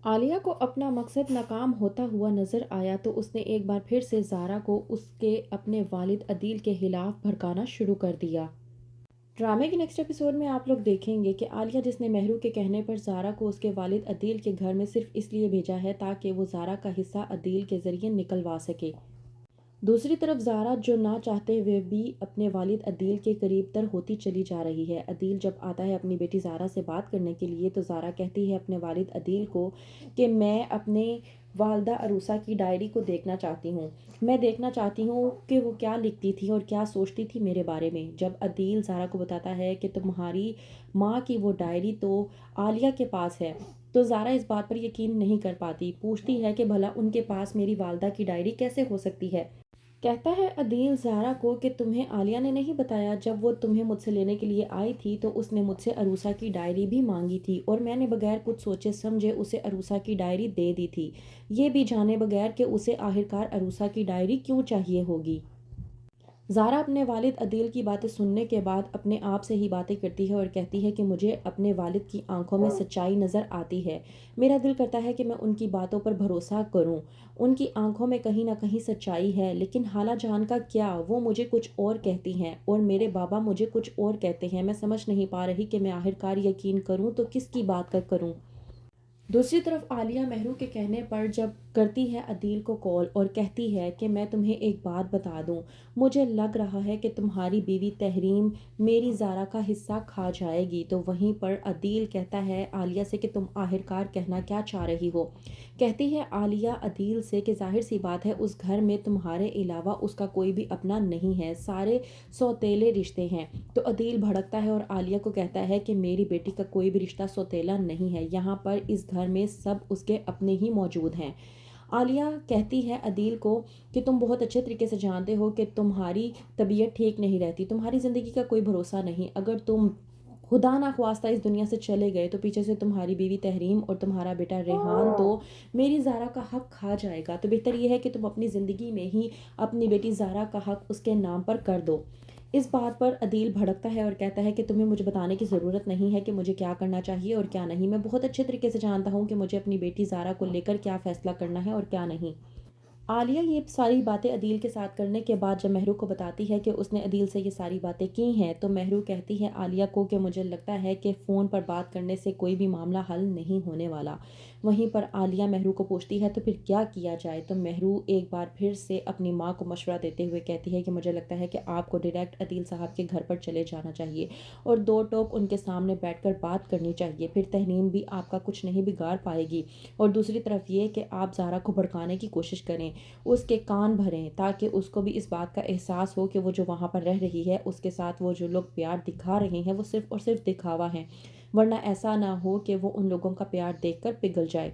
عالیہ کو اپنا مقصد ناکام ہوتا ہوا نظر آیا تو اس نے ایک بار پھر سے زارا کو اس کے اپنے والد عدیل کے خلاف بھڑکانا شروع کر دیا۔ ڈرامے کے نیکسٹ ایپیسوڈ میں آپ لوگ دیکھیں گے کہ عالیہ جس نے مہرو کے کہنے پر زارا کو اس کے والد عدیل کے گھر میں صرف اس لیے بھیجا ہے تاکہ وہ زارا کا حصہ عدیل کے ذریعے نکلوا سکے۔ دوسری طرف زارا جو نہ چاہتے ہوئے بھی اپنے والد عدیل کے قریب تر ہوتی چلی جا رہی ہے۔ عدیل جب آتا ہے اپنی بیٹی زارا سے بات کرنے کے لیے تو زارا کہتی ہے اپنے والد عدیل کو کہ میں اپنے والدہ عروسہ کی ڈائری کو دیکھنا چاہتی ہوں۔ میں دیکھنا چاہتی ہوں کہ وہ کیا لکھتی تھی اور کیا سوچتی تھی میرے بارے میں۔ جب عدیل زارا کو بتاتا ہے کہ تمہاری ماں کی وہ ڈائری تو عالیہ کے پاس ہے تو زارا اس بات پر یقین نہیں کر پاتی، پوچھتی ہے کہ بھلا ان کے پاس میری والدہ کی ڈائری کیسے ہو سکتی ہے۔ کہتا ہے عدیل زارا کو کہ تمہیں عالیہ نے نہیں بتایا، جب وہ تمہیں مجھ سے لینے کے لیے آئی تھی تو اس نے مجھ سے عروسہ کی ڈائری بھی مانگی تھی اور میں نے بغیر کچھ سوچے سمجھے اسے عروسہ کی ڈائری دے دی تھی، یہ بھی جانے بغیر کہ اسے آخرکار عروسہ کی ڈائری کیوں چاہیے ہوگی۔ زارا اپنے والد عدیل کی باتیں سننے کے بعد اپنے آپ سے ہی باتیں کرتی ہے اور کہتی ہے کہ مجھے اپنے والد کی آنکھوں میں سچائی نظر آتی ہے، میرا دل کرتا ہے کہ میں ان کی باتوں پر بھروسہ کروں، ان کی آنکھوں میں کہیں نہ کہیں سچائی ہے، لیکن خالہ جان کا کیا، وہ مجھے کچھ اور کہتی ہیں اور میرے بابا مجھے کچھ اور کہتے ہیں، میں سمجھ نہیں پا رہی کہ میں آخرکار یقین کروں تو کس کی بات کا کروں۔ دوسری طرف عالیہ مہرو کے کہنے پر جب کرتی ہے عدیل کو کال اور کہتی ہے کہ میں تمہیں ایک بات بتا دوں، مجھے لگ رہا ہے کہ تمہاری بیوی تحریم میری زارا کا حصہ کھا جائے گی، تو وہیں پر عدیل کہتا ہے عالیہ سے کہ تم آخرکار کہنا کیا چاہ رہی ہو۔ کہتی ہے عالیہ عدیل سے کہ ظاہر سی بات ہے اس گھر میں تمہارے علاوہ اس کا کوئی بھی اپنا نہیں ہے، سارے سوتیلے رشتے ہیں۔ تو عدیل بھڑکتا ہے اور عالیہ کو کہتا ہے کہ میری بیٹی کا کوئی بھی رشتہ سوتیلا نہیں ہے، یہاں پر اس گھر میں سب اس کے اپنے ہی موجود ہیں۔ عالیہ کہتی ہے عدیل کو کہ تم بہت اچھے طریقے سے جانتے ہو کہ تمہاری طبیعت ٹھیک نہیں رہتی، تمہاری زندگی کا کوئی بھروسہ نہیں، اگر تم خدا نخواستہ اس دنیا سے چلے گئے تو پیچھے سے تمہاری بیوی تحریم اور تمہارا بیٹا ریحان تو میری زارا کا حق کھا جائے گا، تو بہتر یہ ہے کہ تم اپنی زندگی میں ہی اپنی بیٹی زارا کا حق اس کے نام پر کر دو۔ اس بات پر عدیل بھڑکتا ہے اور کہتا ہے کہ تمہیں مجھے بتانے کی ضرورت نہیں ہے کہ مجھے کیا کرنا چاہیے اور کیا نہیں، میں بہت اچھے طریقے سے جانتا ہوں کہ مجھے اپنی بیٹی زارا کو لے کر کیا فیصلہ کرنا ہے اور کیا نہیں۔ عالیہ یہ ساری باتیں عدیل کے ساتھ کرنے کے بعد جب مہرو کو بتاتی ہے کہ اس نے عدیل سے یہ ساری باتیں کی ہیں تو مہرو کہتی ہے عالیہ کو کہ مجھے لگتا ہے کہ فون پر بات کرنے سے کوئی بھی معاملہ حل نہیں ہونے والا۔ وہیں پر عالیہ مہرو کو پوچھتی ہے تو پھر کیا کیا جائے، تو مہرو ایک بار پھر سے اپنی ماں کو مشورہ دیتے ہوئے کہتی ہے کہ مجھے لگتا ہے کہ آپ کو ڈائریکٹ عدیل صاحب کے گھر پر چلے جانا چاہیے اور دو ٹوک ان کے سامنے بیٹھ کر بات کرنی چاہیے، پھر تحریم بھی آپ کا کچھ نہیں بگاڑ پائے گی، اور دوسری طرف یہ کہ آپ زارا کو بھڑکانے کی کوشش کریں، اس کے کان بھریں تاکہ اس کو بھی اس بات کا احساس ہو کہ وہ جو وہاں پر رہ رہی ہے اس کے ساتھ وہ جو لوگ پیار دکھا رہے ہیں وہ صرف اور صرف دکھاوا ہے، ورنہ ایسا نہ ہو کہ وہ ان لوگوں کا پیار دیکھ کر پگھل جائے۔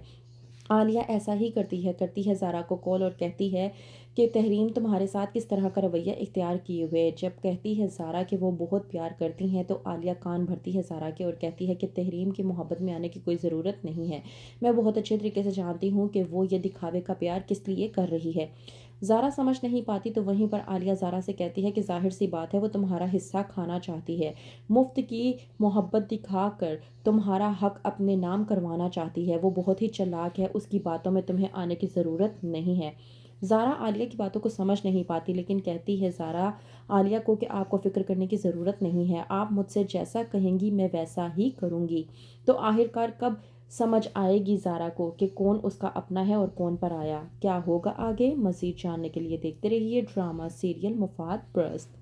عالیہ ایسا ہی کرتی ہے زارا کو کال اور کہتی ہے کہ تحریم تمہارے ساتھ کس طرح کا رویہ اختیار کیے ہوئے، جب کہتی ہے زارا کہ وہ بہت پیار کرتی ہیں تو عالیہ کان بھرتی ہے زارا کے اور کہتی ہے کہ تحریم کی محبت میں آنے کی کوئی ضرورت نہیں ہے، میں بہت اچھے طریقے سے جانتی ہوں کہ وہ یہ دکھاوے کا پیار کس لیے کر رہی ہے۔ زارا سمجھ نہیں پاتی تو وہیں پر عالیہ زارا سے کہتی ہے کہ ظاہر سی بات ہے وہ تمہارا حصہ کھانا چاہتی ہے، مفت کی محبت دکھا کر تمہارا حق اپنے نام کروانا چاہتی ہے، وہ بہت ہی چالاک ہے، اس کی باتوں میں تمہیں آنے کی ضرورت نہیں ہے۔ زارا عالیہ کی باتوں کو سمجھ نہیں پاتی لیکن کہتی ہے زارا عالیہ کو کہ آپ کو فکر کرنے کی ضرورت نہیں ہے، آپ مجھ سے جیسا کہیں گی میں ویسا ہی کروں گی۔ تو آخرکار کب سمجھ آئے گی زارا کو کہ کون اس کا اپنا ہے اور کون پر آیا، کیا ہوگا آگے؟ مزید جاننے کے لیے دیکھتے رہیے ڈرامہ سیریل مفاد پرست۔